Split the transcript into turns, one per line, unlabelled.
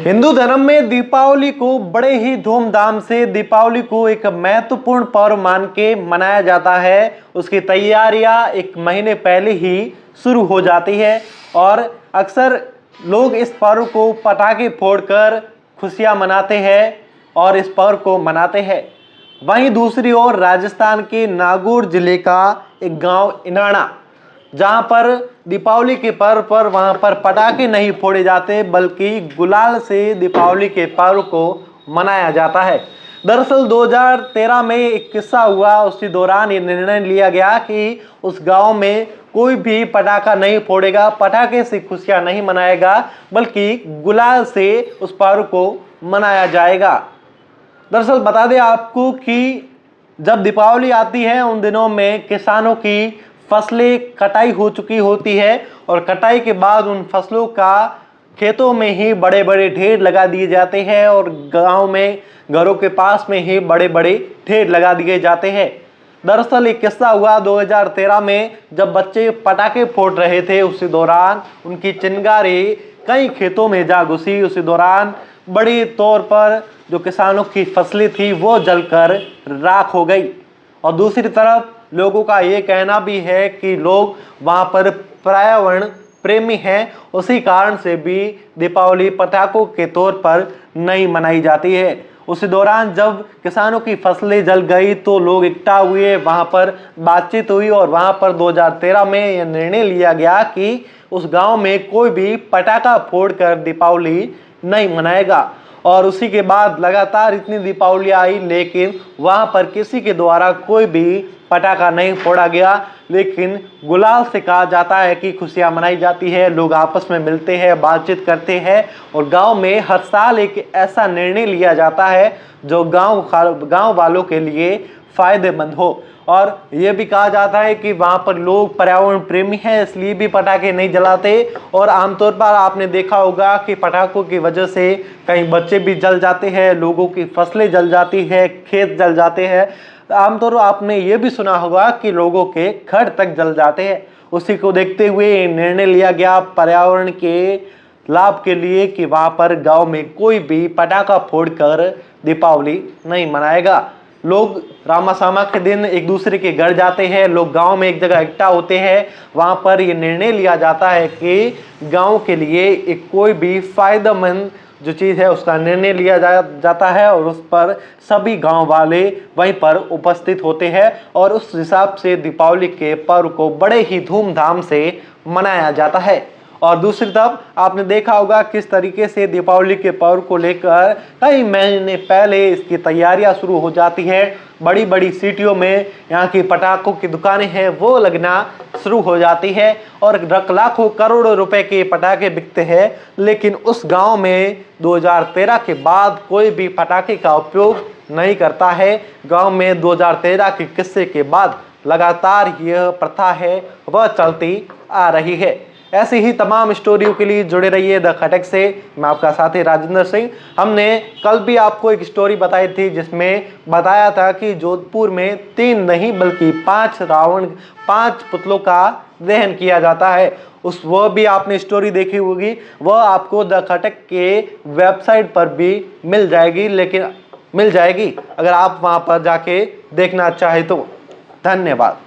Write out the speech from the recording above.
हिंदू धर्म में दीपावली को बड़े ही धूमधाम से दीपावली को एक महत्वपूर्ण पर्व मान के मनाया जाता है। उसकी तैयारियां एक महीने पहले ही शुरू हो जाती है और अक्सर लोग इस पर्व को पटाखे फोड़कर खुशियां मनाते हैं और इस पर्व को मनाते हैं। वहीं दूसरी ओर राजस्थान के नागौर जिले का एक गांव इनाड़ा, जहां पर दीपावली के पर्व पर वहां पर पटाखे नहीं फोड़े जाते बल्कि गुलाल से दीपावली के पर्व को मनाया जाता है। दरअसल 2013 में एक किस्सा हुआ, उसी दौरान ये निर्णय लिया गया कि उस गांव में कोई भी पटाखा नहीं फोड़ेगा, पटाखे से खुशियां नहीं मनाएगा बल्कि गुलाल से उस पर्व को मनाया जाएगा। दरअसल बता दें आपको कि जब दीपावली आती है उन दिनों में किसानों की फसलें कटाई हो चुकी होती है और कटाई के बाद उन फसलों का खेतों में ही बड़े बड़े ढेर लगा दिए जाते हैं और गांव में घरों के पास में ही बड़े बड़े ढेर लगा दिए जाते हैं। दरअसल एक किस्सा हुआ 2013 में, जब बच्चे पटाखे फोड़ रहे थे उसी दौरान उनकी चिंगारी कई खेतों में जा घुसी। उसी दौरान बड़ी तौर पर जो किसानों की फसलें थी वो जलकर राख हो गई। और दूसरी तरफ लोगों का ये कहना भी है कि लोग वहां पर पर्यावरण प्रेमी हैं, उसी कारण से भी दीपावली पटाखों के तौर पर नहीं मनाई जाती है। उसी दौरान जब किसानों की फसलें जल गई तो लोग इकट्ठा हुए, वहां पर बातचीत हुई और वहां पर 2013 में यह निर्णय लिया गया कि उस गांव में कोई भी पटाखा फोड़कर दीपावली नहीं मनाएगा। और उसी के बाद लगातार इतनी दीपावली आई लेकिन वहां पर किसी के द्वारा कोई भी पटाखा नहीं फोड़ा गया। लेकिन गुलाल से कहा जाता है कि खुशियां मनाई जाती है, लोग आपस में मिलते हैं, बातचीत करते हैं और गांव में हर साल एक ऐसा निर्णय लिया जाता है जो गांव वालों के लिए फायदेमंद हो। और ये भी कहा जाता है कि वहाँ पर लोग पर्यावरण प्रेमी हैं इसलिए भी पटाखे नहीं जलाते। और आमतौर पर आपने देखा होगा कि पटाखों की वजह से कई बच्चे भी जल जाते हैं, लोगों की फसलें जल जाती है, खेत जल जाते हैं। आमतौर पर आपने ये भी सुना होगा कि लोगों के घर तक जल जाते हैं। उसी को देखते हुए निर्णय लिया गया पर्यावरण के लाभ के लिए कि वहाँ पर गाँव में कोई भी पटाखा फोड़कर दीपावली नहीं मनाएगा। लोग रामासामा के दिन एक दूसरे के घर जाते हैं, लोग गांव में एक जगह इकट्ठा होते हैं। वहां पर ये निर्णय लिया जाता है कि गांव के लिए एक कोई भी फायदेमंद जो चीज़ है उसका निर्णय लिया जाता है और उस पर सभी गांव वाले वहीं पर उपस्थित होते हैं और उस हिसाब से दीपावली के पर्व को बड़े ही धूमधाम से मनाया जाता है। और दूसरी तरफ आपने देखा होगा किस तरीके से दीपावली के पर्व को लेकर कई महीने पहले इसकी तैयारियां शुरू हो जाती है। बड़ी बड़ी सिटियों में यहाँ की पटाखों की दुकानें हैं वो लगना शुरू हो जाती है और लाखों करोड़ों रुपए के पटाखे बिकते हैं। लेकिन उस गांव में 2013 के बाद कोई भी पटाखे का उपयोग नहीं करता है। गांव में 2013 के किस्से के बाद लगातार यह प्रथा है वह चलती आ रही है। ऐसी ही तमाम स्टोरियों के लिए जुड़े रहिए द खटक से। मैं आपका साथी राजेंद्र सिंह। हमने कल भी आपको एक स्टोरी बताई थी जिसमें बताया था कि जोधपुर में 3 नहीं बल्कि 5 पुतलों का दहन किया जाता है। वह भी आपने स्टोरी देखी होगी, वह आपको द खटक के वेबसाइट पर भी मिल जाएगी अगर आप वहां पर जाके देखना चाहे तो। धन्यवाद।